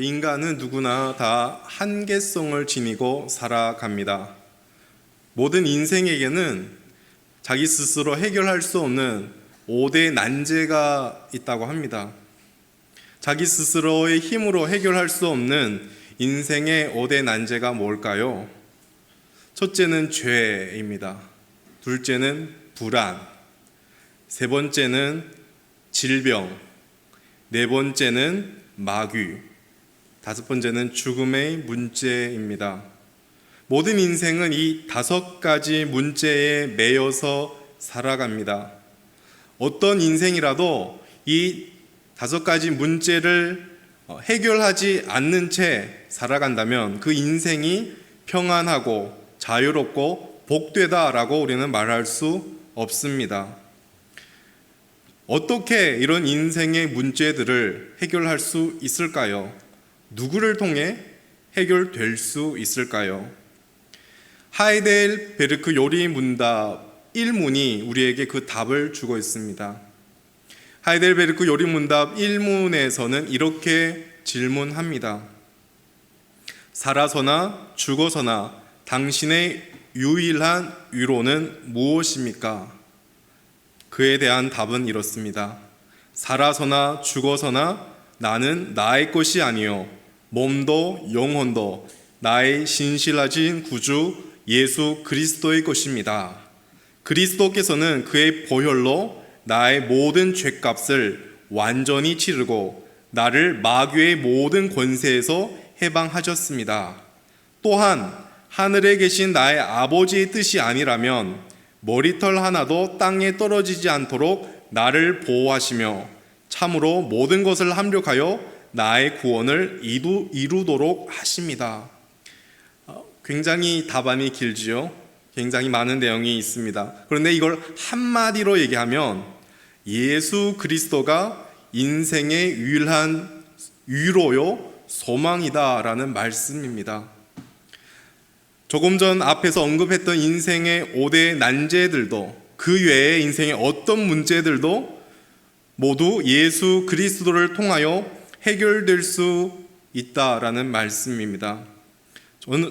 인간은 누구나 다 한계성을 지니고 살아갑니다. 모든 인생에게는 자기 스스로 해결할 수 없는 5대 난제가 있다고 합니다. 자기 스스로의 힘으로 해결할 수 없는 인생의 5대 난제가 뭘까요? 첫째는 죄입니다. 둘째는 불안, 세 번째는 질병, 네 번째는 마귀, 다섯 번째는 죽음의 문제입니다. 모든 인생은 이 5가지 문제에 매여서 살아갑니다. 어떤 인생이라도 이 5가지 문제를 해결하지 않는 채 살아간다면 그 인생이 평안하고 자유롭고 복되다라고 우리는 말할 수 없습니다. 어떻게 이런 인생의 문제들을 해결할 수 있을까요? 누구를 통해 해결될 수 있을까요? 하이델베르크 요리문답 1문이 우리에게 그 답을 주고 있습니다. 하이델베르크 요리문답 1문에서는 이렇게 질문합니다. 살아서나 죽어서나 당신의 유일한 위로는 무엇입니까? 그에 대한 답은 이렇습니다. 살아서나 죽어서나 나는 나의 것이 아니요 몸도 영혼도 나의 신실하신 구주 예수 그리스도의 것입니다. 그리스도께서는 그의 보혈로 나의 모든 죄값을 완전히 치르고 나를 마귀의 모든 권세에서 해방하셨습니다. 또한 하늘에 계신 나의 아버지의 뜻이 아니라면 머리털 하나도 땅에 떨어지지 않도록 나를 보호하시며 참으로 모든 것을 합력하여 나의 구원을 이루도록 하십니다. 굉장히 답안이 길지요. 굉장히 많은 내용이 있습니다. 그런데 이걸 한마디로 얘기하면 예수 그리스도가 인생의 유일한 위로요 소망이다라는 말씀입니다. 조금 전 앞에서 언급했던 인생의 5대 난제들도 그 외의 인생의 어떤 문제들도 모두 예수 그리스도를 통하여 해결될 수 있다라는 말씀입니다.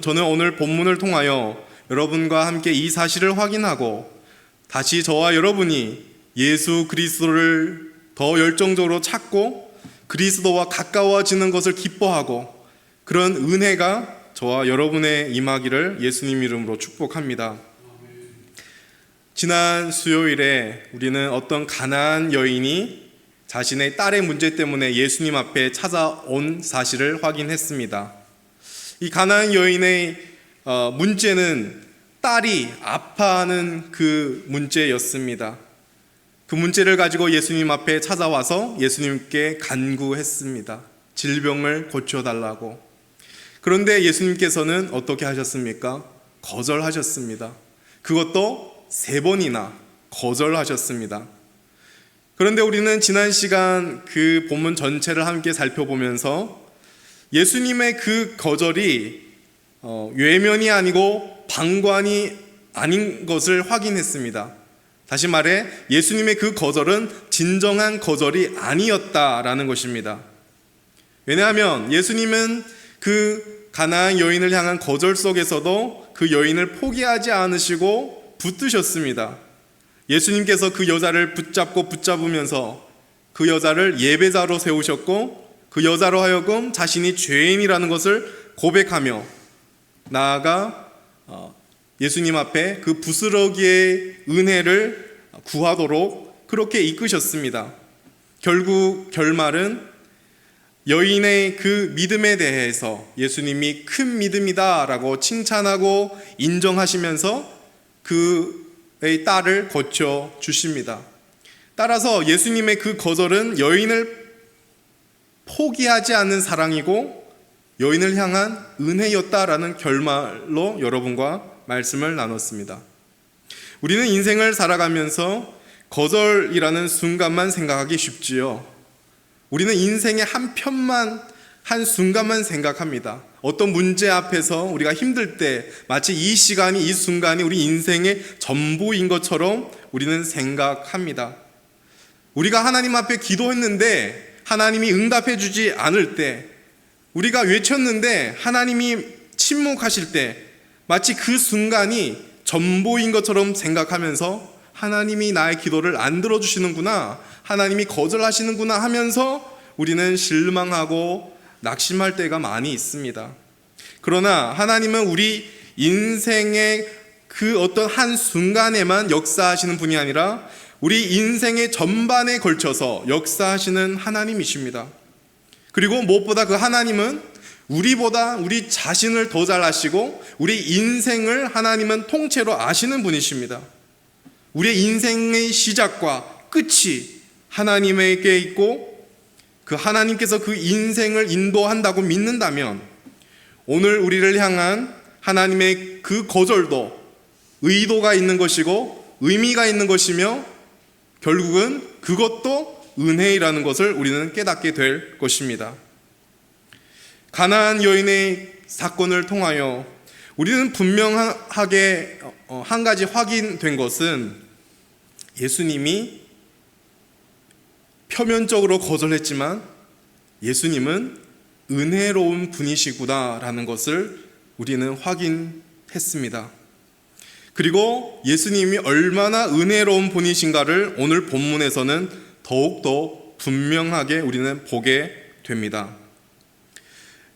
저는 오늘 본문을 통하여 여러분과 함께 이 사실을 확인하고 다시 저와 여러분이 예수 그리스도를 더 열정적으로 찾고 그리스도와 가까워지는 것을 기뻐하고 그런 은혜가 저와 여러분의 임하기를 예수님 이름으로 축복합니다. 지난 수요일에 우리는 어떤 가나안 여인이 자신의 딸의 문제 때문에 예수님 앞에 찾아온 사실을 확인했습니다. 이 가나안 여인의 문제는 딸이 아파하는 그 문제였습니다. 그 문제를 가지고 예수님 앞에 찾아와서 예수님께 간구했습니다. 질병을 고쳐달라고. 그런데 예수님께서는 어떻게 하셨습니까? 거절하셨습니다. 그것도 3번이나 거절하셨습니다. 그런데 우리는 지난 시간 그 본문 전체를 함께 살펴보면서 예수님의 그 거절이 외면이 아니고 방관이 아닌 것을 확인했습니다. 다시 말해 예수님의 그 거절은 진정한 거절이 아니었다라는 것입니다. 왜냐하면 예수님은 그 가나안 여인을 향한 거절 속에서도 그 여인을 포기하지 않으시고 붙드셨습니다. 예수님께서 그 여자를 붙잡으면서 그 여자를 예배자로 세우셨고 그 여자로 하여금 자신이 죄인이라는 것을 고백하며 나아가 예수님 앞에 그 부스러기의 은혜를 구하도록 그렇게 이끄셨습니다. 결국 결말은 여인의 그 믿음에 대해서 예수님이 큰 믿음이다 라고 칭찬하고 인정하시면서 그의 딸을 고쳐 주십니다. 따라서 예수님의 그 거절은 여인을 포기하지 않는 사랑이고 여인을 향한 은혜였다라는 결말로 여러분과 말씀을 나눴습니다. 우리는 인생을 살아가면서 거절이라는 순간만 생각하기 쉽지요. 우리는 인생의 한 순간만 생각합니다. 어떤 문제 앞에서 우리가 힘들 때 마치 이 시간이 이 순간이 우리 인생의 전부인 것처럼 우리는 생각합니다. 우리가 하나님 앞에 기도했는데 하나님이 응답해 주지 않을 때 우리가 외쳤는데 하나님이 침묵하실 때 마치 그 순간이 전보인 것처럼 생각하면서 하나님이 나의 기도를 안 들어주시는구나, 하나님이 거절하시는구나 하면서 우리는 실망하고 낙심할 때가 많이 있습니다. 그러나 하나님은 우리 인생의 그 어떤 한 순간에만 역사하시는 분이 아니라 우리 인생의 전반에 걸쳐서 역사하시는 하나님이십니다. 그리고 무엇보다 그 하나님은 우리보다 우리 자신을 더 잘 아시고 우리 인생을 하나님은 통째로 아시는 분이십니다. 우리의 인생의 시작과 끝이 하나님에게 있고 그 하나님께서 그 인생을 인도한다고 믿는다면 오늘 우리를 향한 하나님의 그 거절도 의도가 있는 것이고 의미가 있는 것이며 결국은 그것도 은혜이라는 것을 우리는 깨닫게 될 것입니다. 가나안 여인의 사건을 통하여 우리는 분명하게 한 가지 확인된 것은 예수님이 표면적으로 거절했지만 예수님은 은혜로운 분이시구나라는 것을 우리는 확인했습니다. 그리고 예수님이 얼마나 은혜로운 분이신가를 오늘 본문에서는 더욱더 분명하게 우리는 보게 됩니다.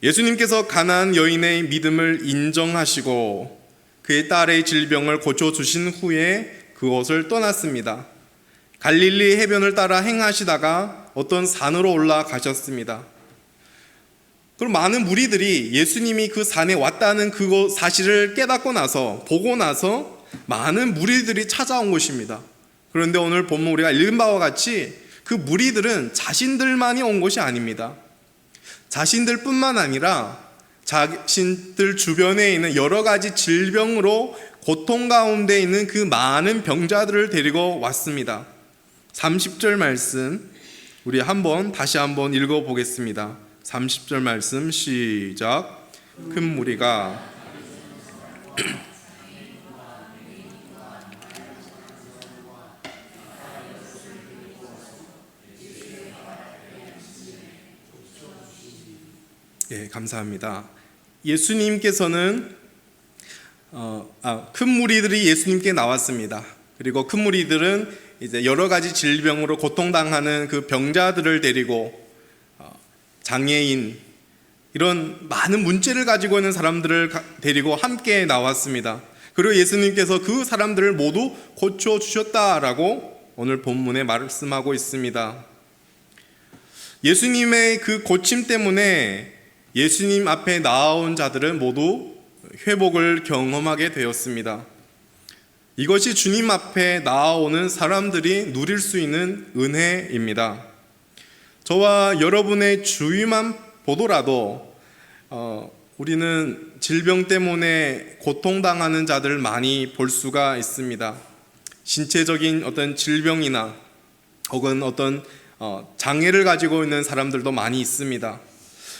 예수님께서 가나안 여인의 믿음을 인정하시고 그의 딸의 질병을 고쳐주신 후에 그곳을 떠났습니다. 갈릴리 해변을 따라 행하시다가 어떤 산으로 올라가셨습니다. 그럼 많은 무리들이 예수님이 그 산에 왔다는 그거 사실을 깨닫고 나서 보고 나서 많은 무리들이 찾아온 것입니다. 그런데 오늘 본문 우리가 읽은 바와 같이 그 무리들은 자신들만이 온 것이 아닙니다. 자신들뿐만 아니라 자신들 주변에 있는 여러 가지 질병으로 고통 가운데 있는 그 많은 병자들을 데리고 왔습니다. 30절 말씀 우리 다시 한번 읽어보겠습니다. 30절 말씀 시작. 큰 무리가 감사합니다. 예수님께서는 큰 무리들이 예수님께 나왔습니다. 그리고 큰 무리들은 이제 여러 가지 질병으로 고통당하는 그 병자들을 데리고 장애인 이런 많은 문제를 가지고 있는 사람들을 데리고 함께 나왔습니다. 그리고 예수님께서 그 사람들을 모두 고쳐주셨다라고 오늘 본문에 말씀하고 있습니다. 예수님의 그 고침 때문에 예수님 앞에 나아온 자들은 모두 회복을 경험하게 되었습니다. 이것이 주님 앞에 나아오는 사람들이 누릴 수 있는 은혜입니다. 저와 여러분의 주위만 보더라도 우리는 질병 때문에 고통당하는 자들을 많이 볼 수가 있습니다. 신체적인 어떤 질병이나 혹은 어떤 장애를 가지고 있는 사람들도 많이 있습니다.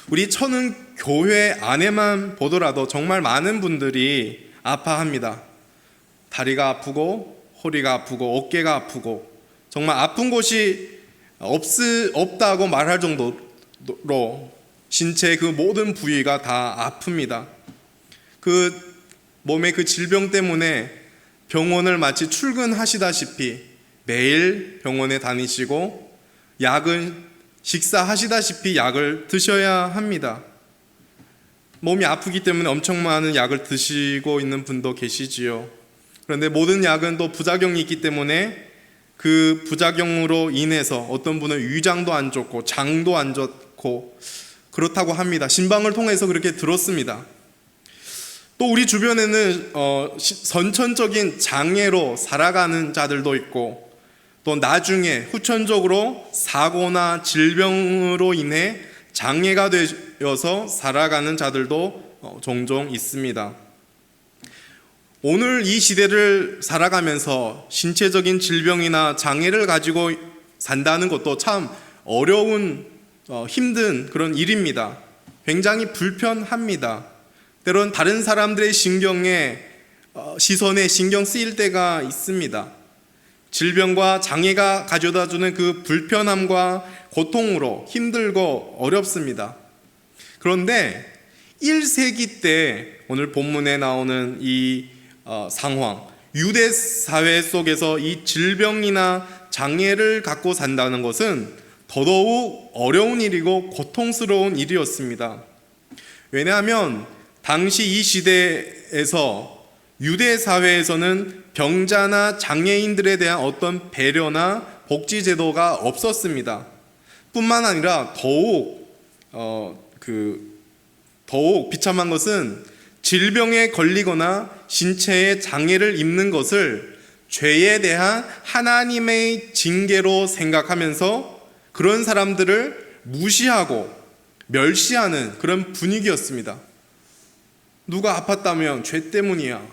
우리 천은 교회 안에만 보더라도 정말 많은 분들이 아파합니다. 다리가 아프고 허리가 아프고 어깨가 아프고 정말 아픈 곳이 없다고 말할 정도로 신체의 그 모든 부위가 다 아픕니다. 그 몸의 그 질병 때문에 병원을 마치 출근하시다시피 매일 병원에 다니시고 약은 식사하시다시피 약을 드셔야 합니다. 몸이 아프기 때문에 엄청 많은 약을 드시고 있는 분도 계시지요. 그런데 모든 약은 또 부작용이 있기 때문에 그 부작용으로 인해서 어떤 분은 위장도 안 좋고 장도 안 좋고 그렇다고 합니다. 신방을 통해서 그렇게 들었습니다. 또 우리 주변에는 선천적인 장애로 살아가는 자들도 있고 또 나중에 후천적으로 사고나 질병으로 인해 장애가 되어서 살아가는 자들도 종종 있습니다. 오늘 이 시대를 살아가면서 신체적인 질병이나 장애를 가지고 산다는 것도 참 어려운 힘든 그런 일입니다. 굉장히 불편합니다. 때론 다른 사람들의 시선에 신경 쓰일 때가 있습니다. 질병과 장애가 가져다주는 그 불편함과 고통으로 힘들고 어렵습니다. 그런데 1세기 때 오늘 본문에 나오는 이 상황, 유대 사회 속에서 이 질병이나 장애를 갖고 산다는 것은 더더욱 어려운 일이고 고통스러운 일이었습니다. 왜냐하면 당시 이 시대에서 유대 사회에서는 병자나 장애인들에 대한 어떤 배려나 복지 제도가 없었습니다. 뿐만 아니라 더욱 비참한 것은 질병에 걸리거나 신체에 장애를 입는 것을 죄에 대한 하나님의 징계로 생각하면서 그런 사람들을 무시하고 멸시하는 그런 분위기였습니다. 누가 아팠다면 죄 때문이야.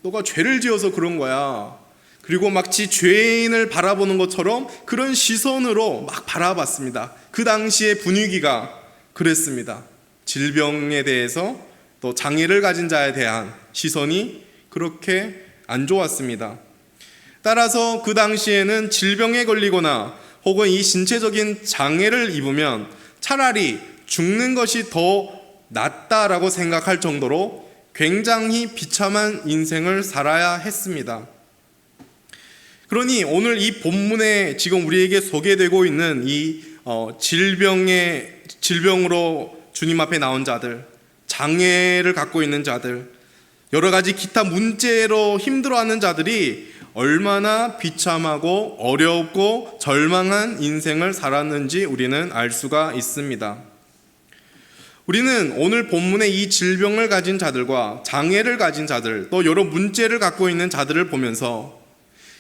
너가 죄를 지어서 그런 거야. 그리고 마치 죄인을 바라보는 것처럼 그런 시선으로 막 바라봤습니다. 그 당시의 분위기가 그랬습니다. 질병에 대해서 또 장애를 가진 자에 대한 시선이 그렇게 안 좋았습니다. 따라서 그 당시에는 질병에 걸리거나 혹은 이 신체적인 장애를 입으면 차라리 죽는 것이 더 낫다라고 생각할 정도로 굉장히 비참한 인생을 살아야 했습니다. 그러니 오늘 이 본문에 지금 우리에게 소개되고 있는 이 질병으로 주님 앞에 나온 자들, 장애를 갖고 있는 자들, 여러 가지 기타 문제로 힘들어하는 자들이 얼마나 비참하고 어렵고 절망한 인생을 살았는지 우리는 알 수가 있습니다. 우리는 오늘 본문의 이 질병을 가진 자들과 장애를 가진 자들, 또 여러 문제를 갖고 있는 자들을 보면서,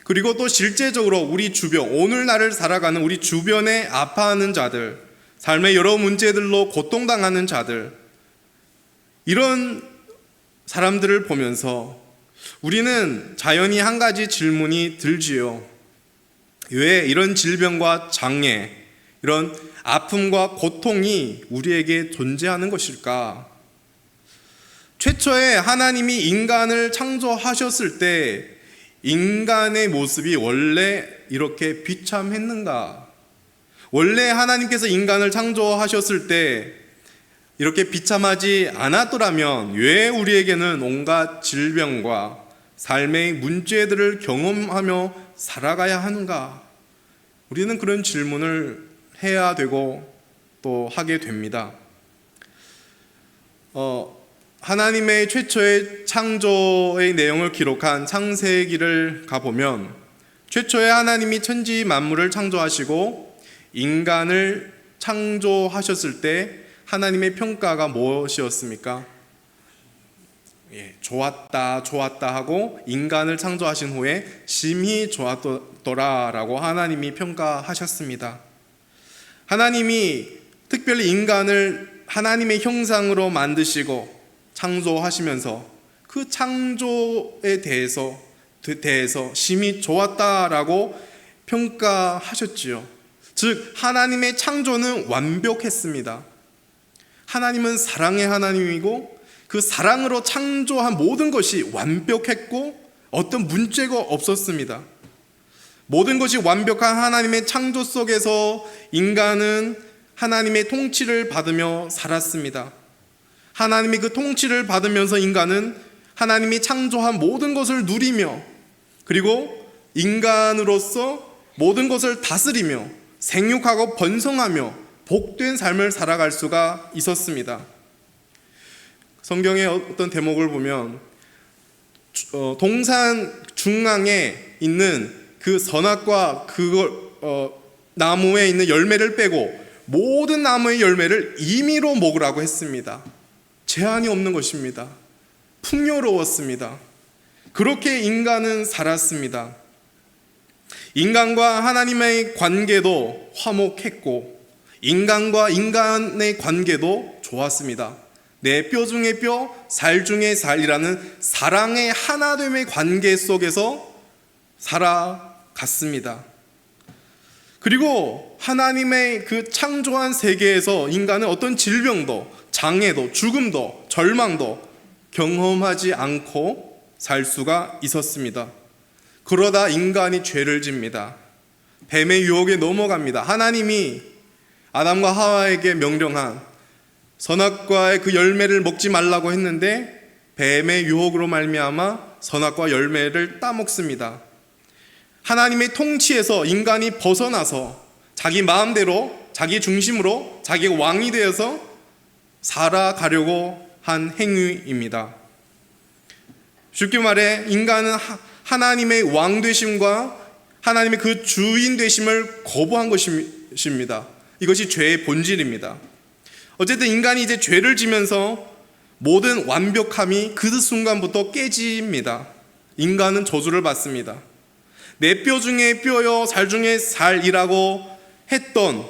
그리고 또 실제적으로 우리 주변, 오늘날을 살아가는 우리 주변에 아파하는 자들, 삶의 여러 문제들로 고통당하는 자들, 이런 사람들을 보면서 우리는 자연히 한 가지 질문이 들지요. 왜 이런 질병과 장애, 이런 아픔과 고통이 우리에게 존재하는 것일까? 최초에 하나님이 인간을 창조하셨을 때 인간의 모습이 원래 이렇게 비참했는가? 원래 하나님께서 인간을 창조하셨을 때 이렇게 비참하지 않았더라면 왜 우리에게는 온갖 질병과 삶의 문제들을 경험하며 살아가야 하는가? 우리는 그런 질문을 해야 되고 또 하게 됩니다. 하나님의 최초의 창조의 내용을 기록한 창세기를 가보면 최초에 하나님이 천지 만물을 창조하시고 인간을 창조하셨을 때 하나님의 평가가 무엇이었습니까? 좋았다 하고 인간을 창조하신 후에 심히 좋았더라라고 하나님이 평가하셨습니다. 하나님이 특별히 인간을 하나님의 형상으로 만드시고 창조하시면서 그 창조에 대해서 심히 좋았다라고 평가하셨지요. 즉 하나님의 창조는 완벽했습니다. 하나님은 사랑의 하나님이고 그 사랑으로 창조한 모든 것이 완벽했고 어떤 문제가 없었습니다. 모든 것이 완벽한 하나님의 창조 속에서 인간은 하나님의 통치를 받으며 살았습니다. 하나님이 그 통치를 받으면서 인간은 하나님이 창조한 모든 것을 누리며 그리고 인간으로서 모든 것을 다스리며 생육하고 번성하며 복된 삶을 살아갈 수가 있었습니다. 성경의 어떤 대목을 보면 동산 중앙에 있는 그 선악과 나무에 있는 열매를 빼고 모든 나무의 열매를 임의로 먹으라고 했습니다. 제한이 없는 것입니다. 풍요로웠습니다. 그렇게 인간은 살았습니다. 인간과 하나님의 관계도 화목했고 인간과 인간의 관계도 좋았습니다. 내 뼈 중에 뼈, 살 중에 살이라는 사랑의 하나됨의 관계 속에서 살아갔습니다. 그리고 하나님의 그 창조한 세계에서 인간은 어떤 질병도, 장애도, 죽음도, 절망도 경험하지 않고 살 수가 있었습니다. 그러다 인간이 죄를 집니다. 뱀의 유혹에 넘어갑니다. 하나님이 아담과 하와에게 명령한 선악과의 그 열매를 먹지 말라고 했는데 뱀의 유혹으로 말미암아 선악과 열매를 따먹습니다. 하나님의 통치에서 인간이 벗어나서 자기 마음대로, 자기 중심으로, 자기가 왕이 되어서 살아가려고 한 행위입니다. 쉽게 말해 인간은 하나님의 왕 되심과 하나님의 그 주인 되심을 거부한 것입니다. 이것이 죄의 본질입니다. 어쨌든 인간이 이제 죄를 지면서 모든 완벽함이 그 순간부터 깨집니다. 인간은 저주를 받습니다. 내 뼈 중에 뼈여 살 중에 살이라고 했던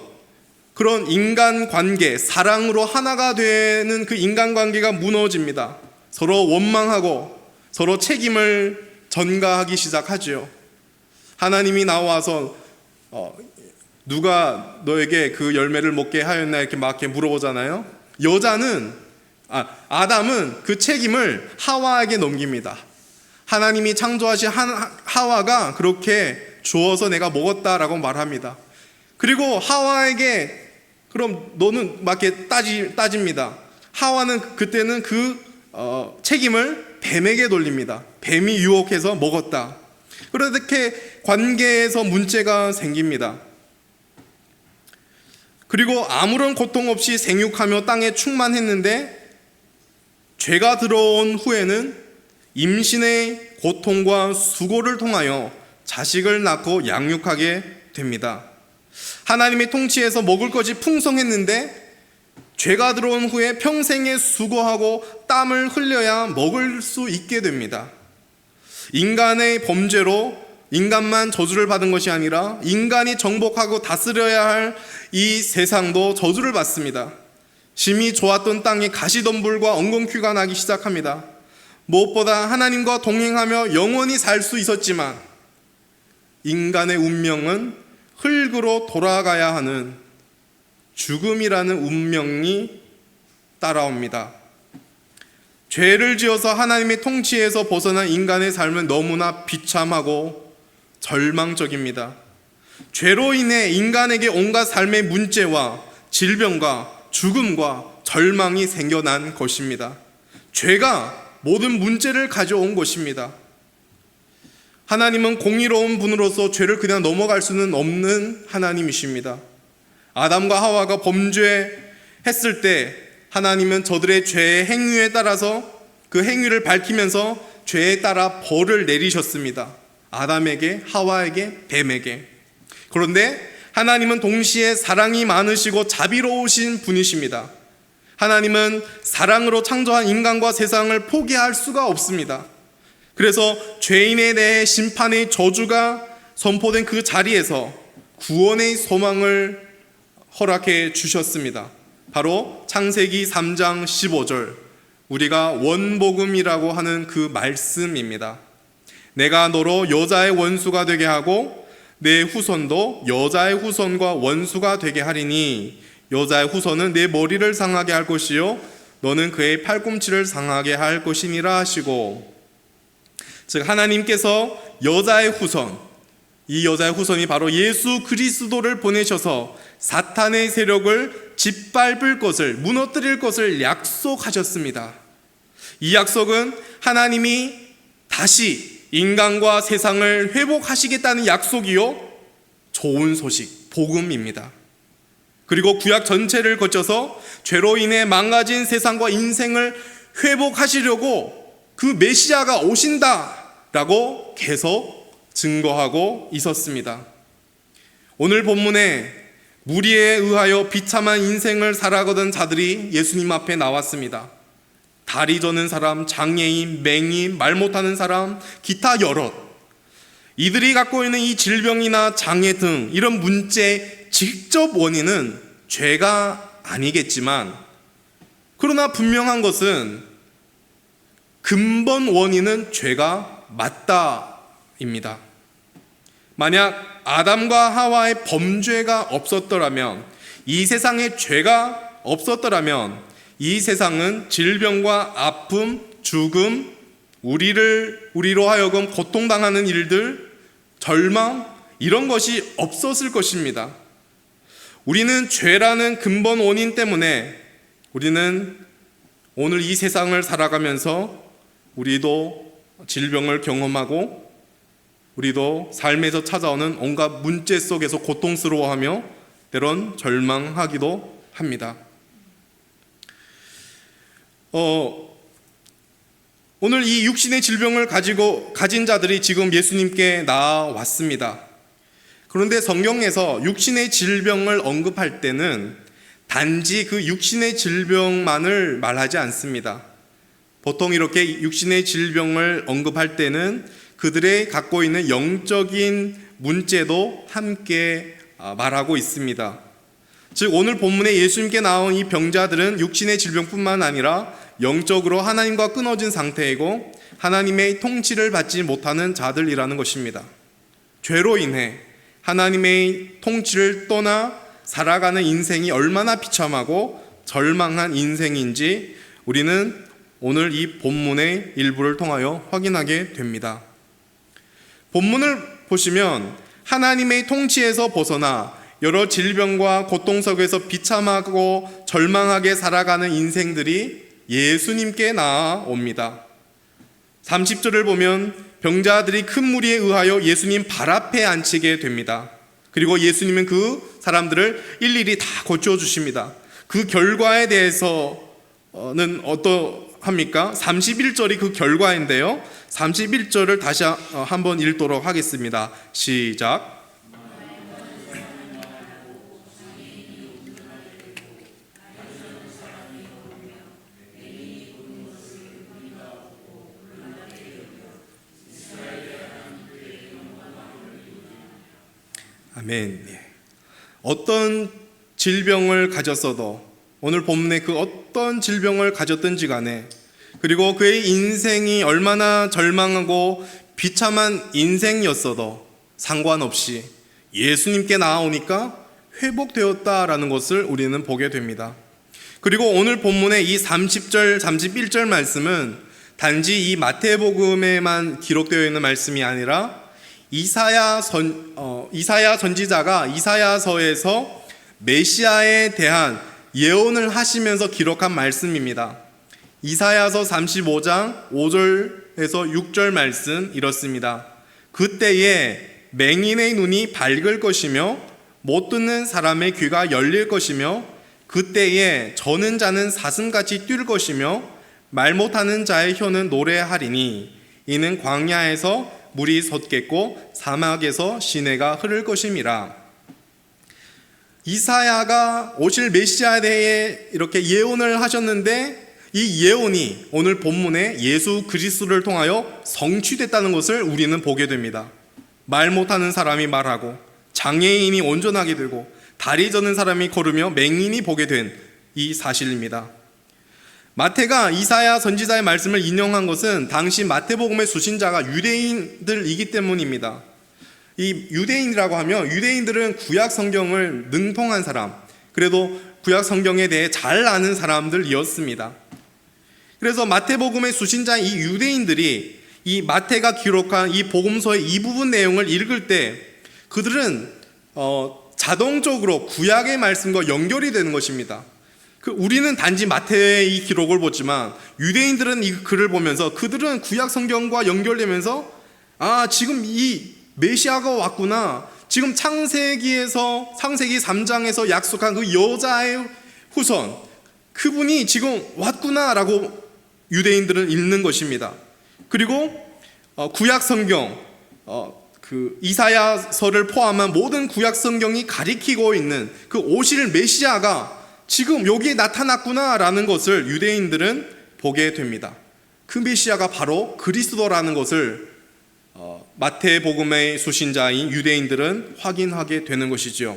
그런 인간관계, 사랑으로 하나가 되는 그 인간관계가 무너집니다. 서로 원망하고 서로 책임을 전가하기 시작하죠. 하나님이 나와서 누가 너에게 그 열매를 먹게 하였나 이렇게 막 이렇게 물어보잖아요. 아담은 그 책임을 하와에게 넘깁니다. 하나님이 창조하신 하와가 그렇게 주어서 내가 먹었다라고 말합니다. 그리고 하와에게 그럼 너는 막 이렇게 따집니다. 하와는 그때는 그 책임을 뱀에게 돌립니다. 뱀이 유혹해서 먹었다. 그렇게 관계에서 문제가 생깁니다. 그리고 아무런 고통 없이 생육하며 땅에 충만했는데 죄가 들어온 후에는 임신의 고통과 수고를 통하여 자식을 낳고 양육하게 됩니다. 하나님의 통치에서 먹을 것이 풍성했는데 죄가 들어온 후에 평생에 수고하고 땀을 흘려야 먹을 수 있게 됩니다. 인간의 범죄로 인간만 저주를 받은 것이 아니라 인간이 정복하고 다스려야 할 이 세상도 저주를 받습니다. 심히 좋았던 땅에 가시덤불과 엉겅퀴가 나기 시작합니다. 무엇보다 하나님과 동행하며 영원히 살 수 있었지만 인간의 운명은 흙으로 돌아가야 하는 죽음이라는 운명이 따라옵니다. 죄를 지어서 하나님의 통치에서 벗어난 인간의 삶은 너무나 비참하고 절망적입니다. 죄로 인해 인간에게 온갖 삶의 문제와 질병과 죽음과 절망이 생겨난 것입니다. 죄가 모든 문제를 가져온 것입니다. 하나님은 공의로운 분으로서 죄를 그냥 넘어갈 수는 없는 하나님이십니다. 아담과 하와가 범죄했을 때 하나님은 저들의 죄의 행위에 따라서 그 행위를 밝히면서 죄에 따라 벌을 내리셨습니다. 아담에게, 하와에게, 뱀에게. 그런데 하나님은 동시에 사랑이 많으시고 자비로우신 분이십니다. 하나님은 사랑으로 창조한 인간과 세상을 포기할 수가 없습니다. 그래서 죄인에 대해 심판의 저주가 선포된 그 자리에서 구원의 소망을 허락해 주셨습니다. 바로 창세기 3장 15절, 우리가 원복음이라고 하는 그 말씀입니다. 내가 너로 여자의 원수가 되게 하고 내 후손도 여자의 후손과 원수가 되게 하리니 여자의 후손은 내 머리를 상하게 할 것이요 너는 그의 팔꿈치를 상하게 할 것이니라 하시고, 즉 하나님께서 여자의 후손, 이 여자의 후손이 바로 예수 그리스도를 보내셔서 사탄의 세력을 짓밟을 것을, 무너뜨릴 것을 약속하셨습니다. 이 약속은 하나님이 다시 인간과 세상을 회복하시겠다는 약속이요 좋은 소식, 복음입니다. 그리고 구약 전체를 거쳐서 죄로 인해 망가진 세상과 인생을 회복하시려고 그 메시아가 오신다라고 계속 증거하고 있었습니다. 오늘 본문에 무리에 의하여 비참한 인생을 살아가던 자들이 예수님 앞에 나왔습니다. 다리 저는 사람, 장애인, 맹인, 말 못하는 사람, 기타 여럿. 이들이 갖고 있는 이 질병이나 장애 등 이런 문제의 직접 원인은 죄가 아니겠지만, 그러나 분명한 것은 근본 원인은 죄가 맞다입니다. 만약 아담과 하와의 범죄가 없었더라면, 이 세상에 죄가 없었더라면 이 세상은 질병과 아픔, 죽음, 우리로 하여금 고통당하는 일들, 절망, 이런 것이 없었을 것입니다. 우리는 죄라는 근본 원인 때문에 우리는 오늘 이 세상을 살아가면서 우리도 질병을 경험하고 우리도 삶에서 찾아오는 온갖 문제 속에서 고통스러워하며 때론 절망하기도 합니다. 오늘 이 육신의 질병을 가진 자들이 지금 예수님께 나아왔습니다. 그런데 성경에서 육신의 질병을 언급할 때는 단지 그 육신의 질병만을 말하지 않습니다. 보통 이렇게 육신의 질병을 언급할 때는 그들의 갖고 있는 영적인 문제도 함께 말하고 있습니다. 즉 오늘 본문에 예수님께 나온 이 병자들은 육신의 질병뿐만 아니라 영적으로 하나님과 끊어진 상태이고 하나님의 통치를 받지 못하는 자들이라는 것입니다. 죄로 인해 하나님의 통치를 떠나 살아가는 인생이 얼마나 비참하고 절망한 인생인지 우리는 오늘 이 본문의 일부를 통하여 확인하게 됩니다. 본문을 보시면 하나님의 통치에서 벗어나 여러 질병과 고통 속에서 비참하고 절망하게 살아가는 인생들이 예수님께 나아옵니다. 30절을 보면 병자들이 큰 무리에 의하여 예수님 발 앞에 앉히게 됩니다. 그리고 예수님은 그 사람들을 일일이 다 고쳐주십니다. 그 결과에 대해서는 어떠합니까? 31절이 그 결과인데요. 31절을 다시 한번 읽도록 하겠습니다. 시작. 아멘. 어떤 질병을 가졌어도 오늘 본문에 그 어떤 질병을 가졌든지 간에 그리고 그의 인생이 얼마나 절망하고 비참한 인생이었어도 상관없이 예수님께 나아오니까 회복되었다라는 것을 우리는 보게 됩니다. 그리고 오늘 본문의 이 30절, 31절 말씀은 단지 이 마태복음에만 기록되어 있는 말씀이 아니라 이사야 선지자가 이사야서에서 메시아에 대한 예언을 하시면서 기록한 말씀입니다. 이사야서 35장 5절에서 6절 말씀 이렇습니다. 그때에 맹인의 눈이 밝을 것이며 못 듣는 사람의 귀가 열릴 것이며 그때에 저는 자는 사슴같이 뛸 것이며 말 못하는 자의 혀는 노래하리니 이는 광야에서 물이 솟겠고 사막에서 시내가 흐를 것임이라. 이사야가 오실 메시아에 대해 이렇게 예언을 하셨는데 이 예언이 오늘 본문에 예수 그리스도를 통하여 성취됐다는 것을 우리는 보게 됩니다. 말 못하는 사람이 말하고 장애인이 온전하게 되고 다리 저는 사람이 걸으며 맹인이 보게 된 이 사실입니다. 마태가 이사야 선지자의 말씀을 인용한 것은 당시 마태복음의 수신자가 유대인들이기 때문입니다. 이 유대인이라고 하면 유대인들은 구약 성경을 능통한 사람, 그래도 구약 성경에 대해 잘 아는 사람들이었습니다. 그래서 마태복음의 수신자인 이 유대인들이 이 마태가 기록한 이 복음서의 이 부분 내용을 읽을 때 그들은 자동적으로 구약의 말씀과 연결이 되는 것입니다. 우리는 단지 마태의 이 기록을 보지만 유대인들은 이 글을 보면서 그들은 구약 성경과 연결되면서 지금 이 메시아가 왔구나. 지금 창세기 3장에서 약속한 그 여자의 후손 그분이 지금 왔구나라고 유대인들은 읽는 것입니다. 그리고 구약 성경 그 이사야서를 포함한 모든 구약 성경이 가리키고 있는 그 오실 메시아가 지금 여기에 나타났구나라는 것을 유대인들은 보게 됩니다. 그 메시아가 바로 그리스도라는 것을 마태복음의 수신자인 유대인들은 확인하게 되는 것이죠.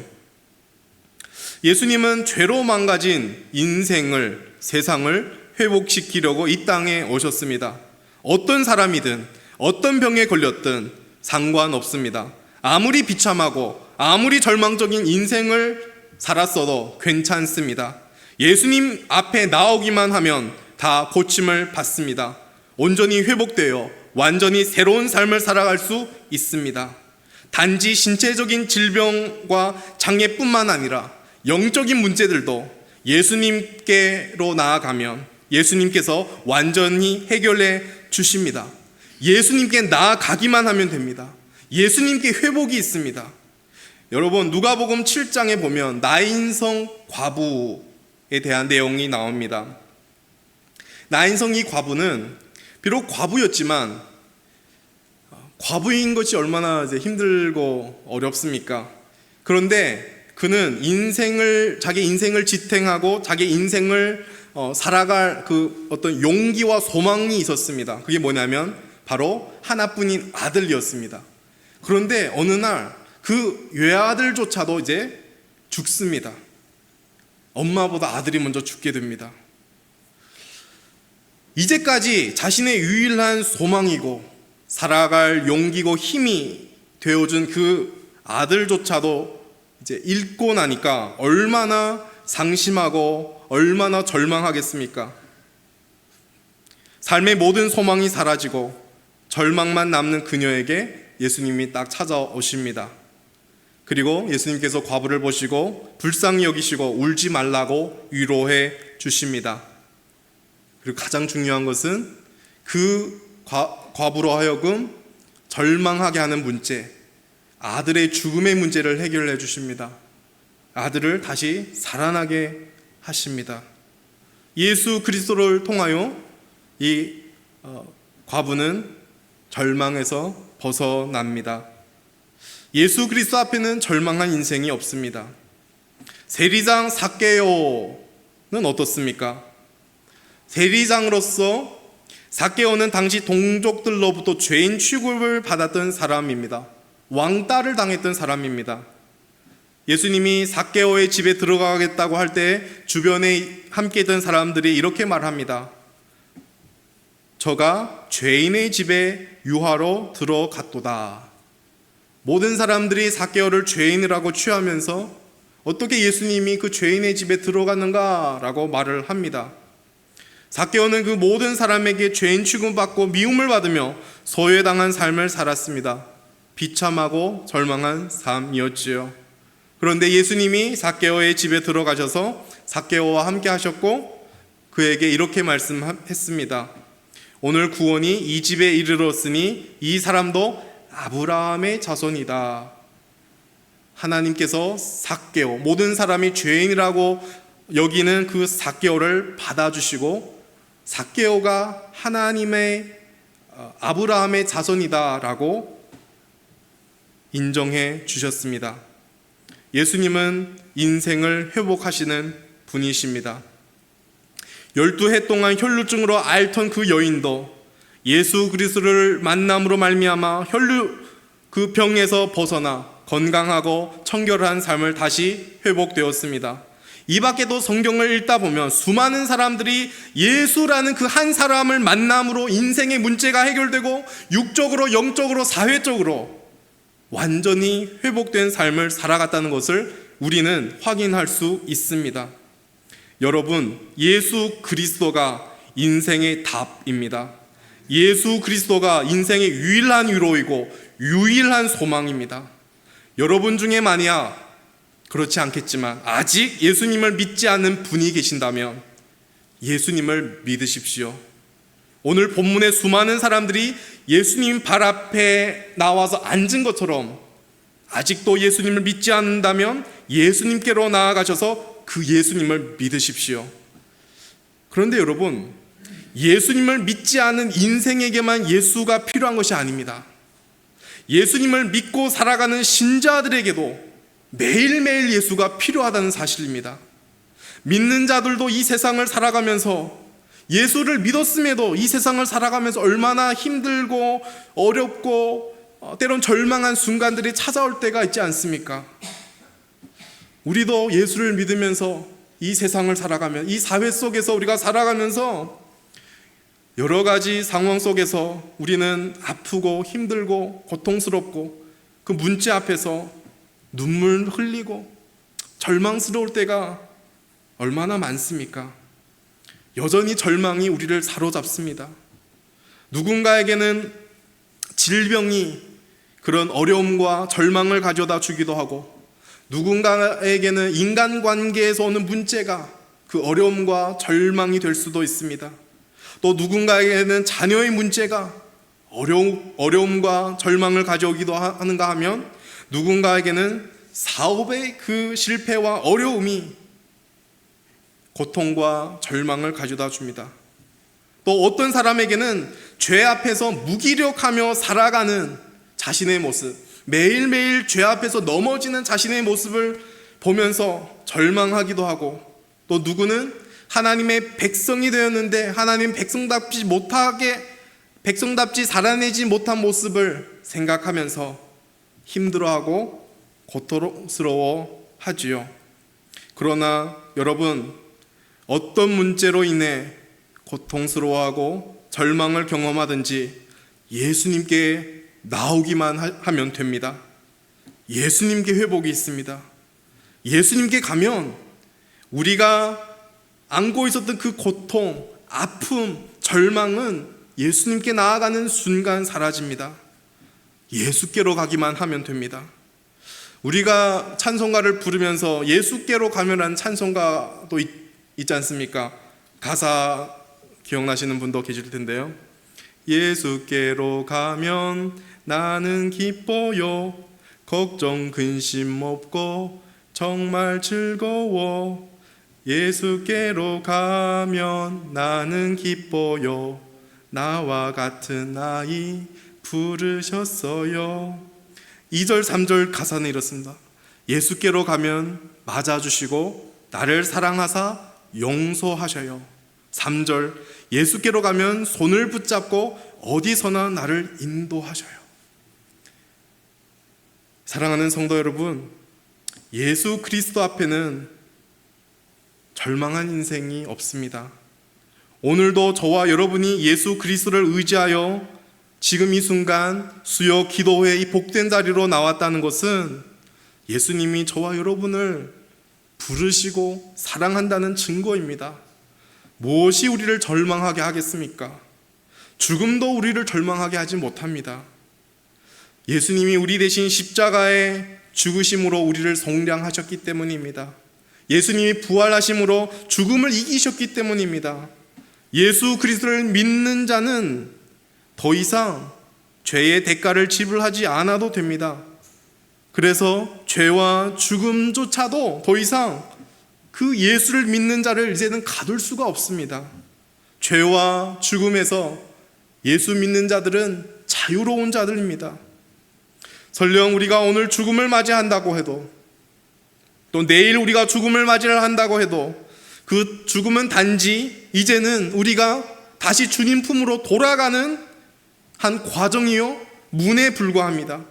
예수님은 죄로 망가진 인생을, 세상을 회복시키려고 이 땅에 오셨습니다. 어떤 사람이든 어떤 병에 걸렸든 상관없습니다. 아무리 비참하고 아무리 절망적인 인생을 살았어도 괜찮습니다. 예수님 앞에 나오기만 하면 다 고침을 받습니다. 온전히 회복되어 완전히 새로운 삶을 살아갈 수 있습니다. 단지 신체적인 질병과 장애뿐만 아니라 영적인 문제들도 예수님께로 나아가면 예수님께서 완전히 해결해 주십니다. 예수님께 나아가기만 하면 됩니다. 예수님께 회복이 있습니다. 여러분, 누가복음 7장에 보면 나인성 과부에 대한 내용이 나옵니다. 나인성 이 과부는 비록 과부였지만 과부인 것이 얼마나 힘들고 어렵습니까? 그런데 그는 자기 인생을 지탱하고 자기 인생을 살아갈 그 어떤 용기와 소망이 있었습니다. 그게 뭐냐면 바로 하나뿐인 아들이었습니다. 그런데 어느 날 그 외아들조차도 이제 죽습니다. 엄마보다 아들이 먼저 죽게 됩니다. 이제까지 자신의 유일한 소망이고 살아갈 용기고 힘이 되어준 그 아들조차도 이제 잃고 나니까 얼마나 상심하고 얼마나 절망하겠습니까? 삶의 모든 소망이 사라지고 절망만 남는 그녀에게 예수님이 딱 찾아오십니다. 그리고 예수님께서 과부를 보시고 불쌍히 여기시고 울지 말라고 위로해 주십니다. 그리고 가장 중요한 것은 그 과부로 하여금 절망하게 하는 문제, 아들의 죽음의 문제를 해결해 주십니다. 아들을 다시 살아나게 하십니다. 예수 그리스도를 통하여 이 과부는 절망에서 벗어납니다. 예수 그리스도 앞에는 절망한 인생이 없습니다. 세리장 삭개오는 어떻습니까? 세리장으로서 삭개오는 당시 동족들로부터 죄인 취급을 받았던 사람입니다. 왕따를 당했던 사람입니다. 예수님이 삭개오의 집에 들어가겠다고 할 때 주변에 함께 있던 사람들이 이렇게 말합니다. 저가 죄인의 집에 유하로 들어갔도다. 모든 사람들이 삭개오를 죄인이라고 취하면서 어떻게 예수님이 그 죄인의 집에 들어갔는가라고 말을 합니다. 삭개오는 그 모든 사람에게 죄인 취급받고 미움을 받으며 소외당한 삶을 살았습니다. 비참하고 절망한 삶이었지요. 그런데 예수님이 삭개오의 집에 들어가셔서 삭개오와 함께 하셨고 그에게 이렇게 말씀했습니다. 오늘 구원이 이 집에 이르렀으니 이 사람도 아브라함의 자손이다. 하나님께서 삭개오, 모든 사람이 죄인이라고 여기는 그 삭개오를 받아주시고 삭개오가 하나님의 아브라함의 자손이다라고 인정해 주셨습니다. 예수님은 인생을 회복하시는 분이십니다. 12해 동안 혈루증으로 앓던 그 여인도 예수 그리스도를 만남으로 말미암아 혈루 그 병에서 벗어나 건강하고 청결한 삶을 다시 회복되었습니다. 이 밖에도 성경을 읽다 보면 수많은 사람들이 예수라는 그 한 사람을 만남으로 인생의 문제가 해결되고 육적으로 영적으로 사회적으로 완전히 회복된 삶을 살아갔다는 것을 우리는 확인할 수 있습니다. 여러분, 예수 그리스도가 인생의 답입니다. 예수 그리스도가 인생의 유일한 위로이고 유일한 소망입니다. 여러분 중에 만약 그렇지 않겠지만 아직 예수님을 믿지 않는 분이 계신다면 예수님을 믿으십시오. 오늘 본문의 수많은 사람들이 예수님 발 앞에 나와서 앉은 것처럼 아직도 예수님을 믿지 않는다면 예수님께로 나아가셔서 그 예수님을 믿으십시오. 그런데 여러분, 예수님을 믿지 않은 인생에게만 예수가 필요한 것이 아닙니다. 예수님을 믿고 살아가는 신자들에게도 매일매일 예수가 필요하다는 사실입니다. 믿는 자들도 이 세상을 살아가면서 예수를 믿었음에도 이 세상을 살아가면서 얼마나 힘들고 어렵고 때론 절망한 순간들이 찾아올 때가 있지 않습니까? 우리도 예수를 믿으면서 이 세상을 살아가면 이 사회 속에서 우리가 살아가면서 여러 가지 상황 속에서 우리는 아프고 힘들고 고통스럽고 그 문제 앞에서 눈물 흘리고 절망스러울 때가 얼마나 많습니까? 여전히 절망이 우리를 사로잡습니다. 누군가에게는 질병이 그런 어려움과 절망을 가져다 주기도 하고 누군가에게는 인간관계에서 오는 문제가 그 어려움과 절망이 될 수도 있습니다. 또 누군가에게는 자녀의 문제가 어려움과 절망을 가져오기도 하는가 하면, 누군가에게는 사업의 그 실패와 어려움이 고통과 절망을 가져다 줍니다. 또 어떤 사람에게는 죄 앞에서 무기력하며 살아가는 자신의 모습, 매일매일 죄 앞에서 넘어지는 자신의 모습을 보면서 절망하기도 하고, 또 누구는 하나님의 백성이 되었는데 하나님 백성답지 살아내지 못한 모습을 생각하면서 힘들어하고 고통스러워 하지요. 그러나 여러분, 어떤 문제로 인해 고통스러워하고 절망을 경험하든지 예수님께 나오기만 하면 됩니다. 예수님께 회복이 있습니다. 예수님께 가면 우리가 안고 있었던 그 고통, 아픔, 절망은 예수님께 나아가는 순간 사라집니다. 예수께로 가기만 하면 됩니다. 우리가 찬송가를 부르면서 예수께로 가면한 찬송가도 있지 않습니까? 가사 기억나시는 분도 계실 텐데요. 예수께로 가면 나는 기뻐요. 걱정 근심 없고 정말 즐거워. 예수께로 가면 나는 기뻐요. 나와 같은 아이 부르셨어요. 2절 3절 가사는 이렇습니다. 예수께로 가면 맞아주시고 나를 사랑하사 용서하셔요. 3절, 예수께로 가면 손을 붙잡고 어디서나 나를 인도하셔요. 사랑하는 성도 여러분, 예수 그리스도 앞에는 절망한 인생이 없습니다. 오늘도 저와 여러분이 예수 그리스도를 의지하여 지금 이 순간 수요 기도회 이 복된 자리로 나왔다는 것은 예수님이 저와 여러분을 부르시고 사랑한다는 증거입니다. 무엇이 우리를 절망하게 하겠습니까? 죽음도 우리를 절망하게 하지 못합니다. 예수님이 우리 대신 십자가의 죽으심으로 우리를 속량하셨기 때문입니다. 예수님이 부활하심으로 죽음을 이기셨기 때문입니다. 예수 그리스도를 믿는 자는 더 이상 죄의 대가를 지불하지 않아도 됩니다. 그래서 죄와 죽음조차도 더 이상 그 예수를 믿는 자를 이제는 가둘 수가 없습니다. 죄와 죽음에서 예수 믿는 자들은 자유로운 자들입니다. 설령 우리가 오늘 죽음을 맞이한다고 해도, 또 내일 우리가 죽음을 맞이한다고 해도 그 죽음은 단지 이제는 우리가 다시 주님 품으로 돌아가는 한 과정이요 문에 불과합니다.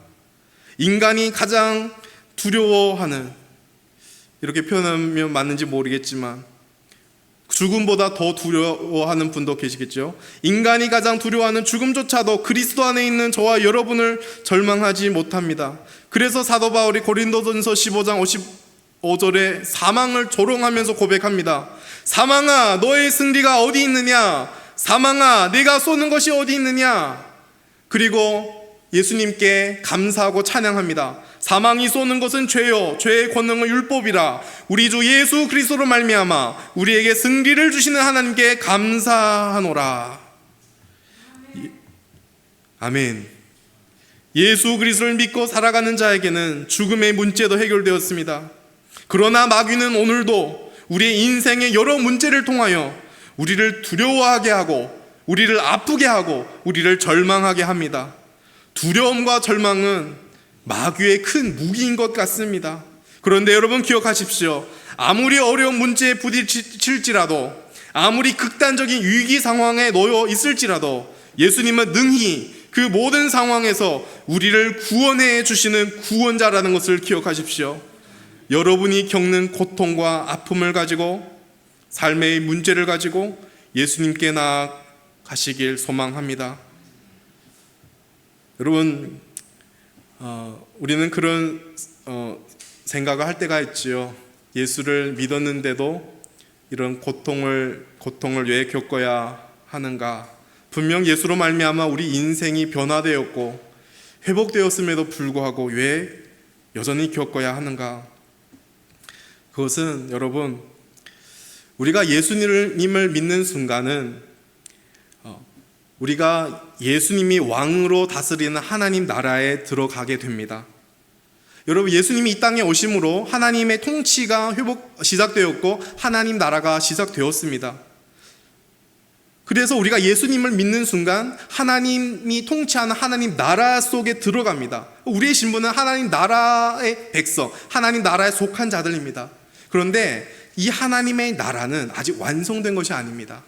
인간이 가장 두려워하는, 이렇게 표현하면 맞는지 모르겠지만 죽음보다 더 두려워하는 분도 계시겠죠. 인간이 가장 두려워하는 죽음조차도 그리스도 안에 있는 저와 여러분을 절망하지 못합니다. 그래서 사도 바울이 고린도전서 15장 55절에 사망을 조롱하면서 고백합니다. 사망아, 너의 승리가 어디 있느냐? 사망아, 내가 쏘는 것이 어디 있느냐? 그리고 예수님께 감사하고 찬양합니다. 사망이 쏘는 것은 죄요, 죄의 권능은 율법이라. 우리 주 예수 그리스도로 말미암아 우리에게 승리를 주시는 하나님께 감사하노라. 아멘. 예수 그리스도를 믿고 살아가는 자에게는 죽음의 문제도 해결되었습니다. 그러나 마귀는 오늘도 우리의 인생의 여러 문제를 통하여 우리를 두려워하게 하고 우리를 아프게 하고 우리를 절망하게 합니다. 두려움과 절망은 마귀의 큰 무기인 것 같습니다. 그런데 여러분 기억하십시오. 아무리 어려운 문제에 부딪힐지라도, 아무리 극단적인 위기 상황에 놓여 있을지라도 예수님은 능히 그 모든 상황에서 우리를 구원해 주시는 구원자라는 것을 기억하십시오. 여러분이 겪는 고통과 아픔을 가지고, 삶의 문제를 가지고 예수님께 나아가시길 소망합니다. 여러분, 우리는 그런 생각을 할 때가 있지요. 예수를 믿었는데도 이런 고통을 왜 겪어야 하는가? 분명 예수로 말미암아 우리 인생이 변화되었고 회복되었음에도 불구하고 왜 여전히 겪어야 하는가? 그것은 여러분, 우리가 예수님을 믿는 순간은 우리가 예수님이 왕으로 다스리는 하나님 나라에 들어가게 됩니다. 여러분, 예수님이 이 땅에 오심으로 하나님의 통치가 시작되었고 하나님 나라가 시작되었습니다. 그래서 우리가 예수님을 믿는 순간 하나님이 통치하는 하나님 나라 속에 들어갑니다. 우리의 신분은 하나님 나라의 백성, 하나님 나라에 속한 자들입니다. 그런데 이 하나님의 나라는 아직 완성된 것이 아닙니다.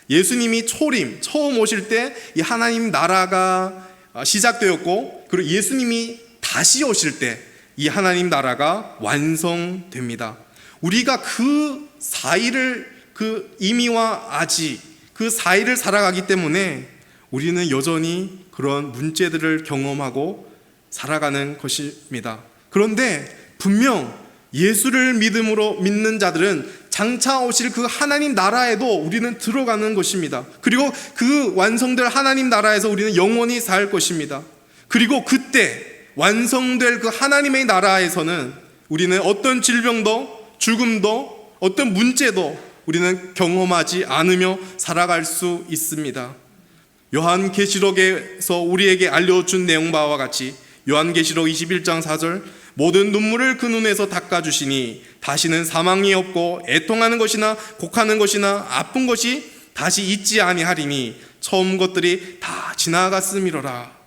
예수님이 처음 오실 때 이 하나님 나라가 시작되었고, 그리고 예수님이 다시 오실 때 이 하나님 나라가 완성됩니다. 우리가 그 사이를, 그 이미와 아지, 그 사이를 살아가기 때문에 우리는 여전히 그런 문제들을 경험하고 살아가는 것입니다. 그런데 분명 예수를 믿는 자들은 장차 오실 그 하나님 나라에도 우리는 들어가는 것입니다. 그리고 그 완성될 하나님 나라에서 우리는 영원히 살 것입니다. 그리고 그때 완성될 그 하나님의 나라에서는 우리는 어떤 질병도, 죽음도, 어떤 문제도 우리는 경험하지 않으며 살아갈 수 있습니다. 요한계시록에서 우리에게 알려준 내용과 같이 요한계시록 21장 4절, 모든 눈물을 그 눈에서 닦아주시니 다시는 사망이 없고 애통하는 것이나 곡하는 것이나 아픈 것이 다시 있지 아니하리니 처음 것들이 다 지나갔음이로라.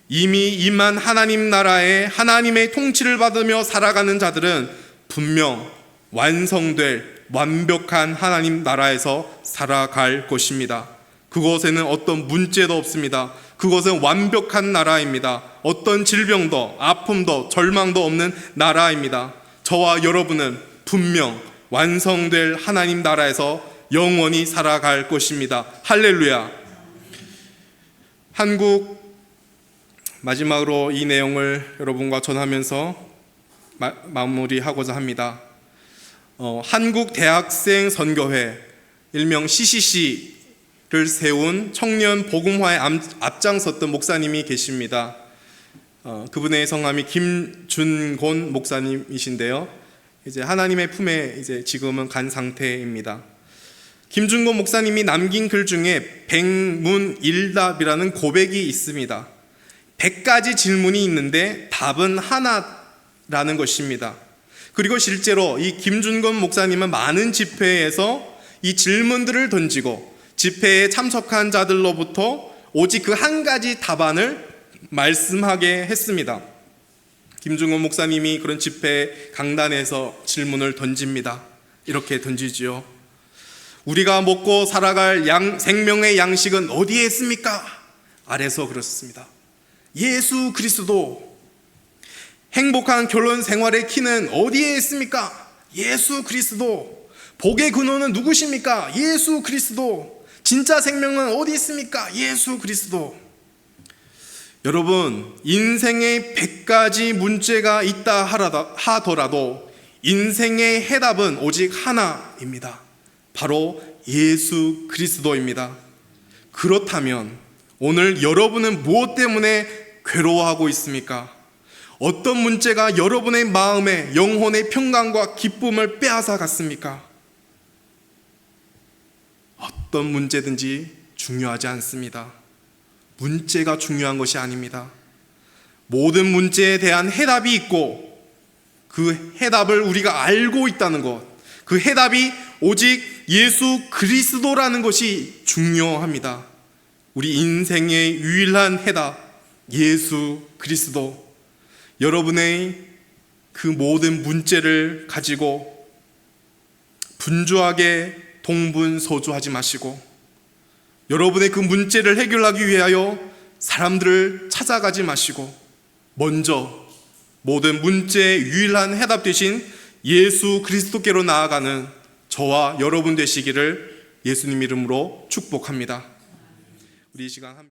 이미 임한 하나님 나라에 하나님의 통치를 받으며 살아가는 자들은 분명 완성될 완벽한 하나님 나라에서 살아갈 것입니다. 그곳에는 어떤 문제도 없습니다. 그것은 완벽한 나라입니다. 어떤 질병도 아픔도 절망도 없는 나라입니다. 저와 여러분은 분명 완성될 하나님 나라에서 영원히 살아갈 것입니다. 할렐루야. 한국, 마지막으로 이 내용을 여러분과 전하면서 마무리하고자 합니다. 한국 대학생 선교회, 일명 CCC를 세운 청년 복음화에 앞장섰던 목사님이 계십니다. 그분의 성함이 김준곤 목사님이신데요. 이제 하나님의 품에 이제 지금은 간 상태입니다. 김준곤 목사님이 남긴 글 중에 백문일답이라는 고백이 있습니다. 100가지 질문이 있는데 답은 하나라는 것입니다. 그리고 실제로 이 김준건 목사님은 많은 집회에서 이 질문들을 던지고 집회에 참석한 자들로부터 오직 그 한 가지 답안을 말씀하게 했습니다. 김준건 목사님이 그런 집회 강단에서 질문을 던집니다. 이렇게 던지지요. 우리가 먹고 살아갈 생명의 양식은 어디에 있습니까? 아래서 그렇습니다. 예수 그리스도. 행복한 결혼 생활의 키는 어디에 있습니까? 예수 그리스도. 복의 근원은 누구십니까? 예수 그리스도. 진짜 생명은 어디 있습니까? 예수 그리스도. 여러분, 인생에 100가지 문제가 있다 하더라도 인생의 해답은 오직 하나입니다. 바로 예수 그리스도입니다. 그렇다면 오늘 여러분은 무엇 때문에 괴로워하고 있습니까? 어떤 문제가 여러분의 마음에 영혼의 평강과 기쁨을 빼앗아 갔습니까? 어떤 문제든지 중요하지 않습니다. 문제가 중요한 것이 아닙니다. 모든 문제에 대한 해답이 있고 그 해답을 우리가 알고 있다는 것, 그 해답이 오직 예수 그리스도라는 것이 중요합니다. 우리 인생의 유일한 해답, 예수 그리스도. 여러분의 그 모든 문제를 가지고 분주하게 동분서주하지 마시고 여러분의 그 문제를 해결하기 위하여 사람들을 찾아가지 마시고 먼저 모든 문제의 유일한 해답 되신 예수 그리스도께로 나아가는 저와 여러분 되시기를 예수님 이름으로 축복합니다. 우리 이 시간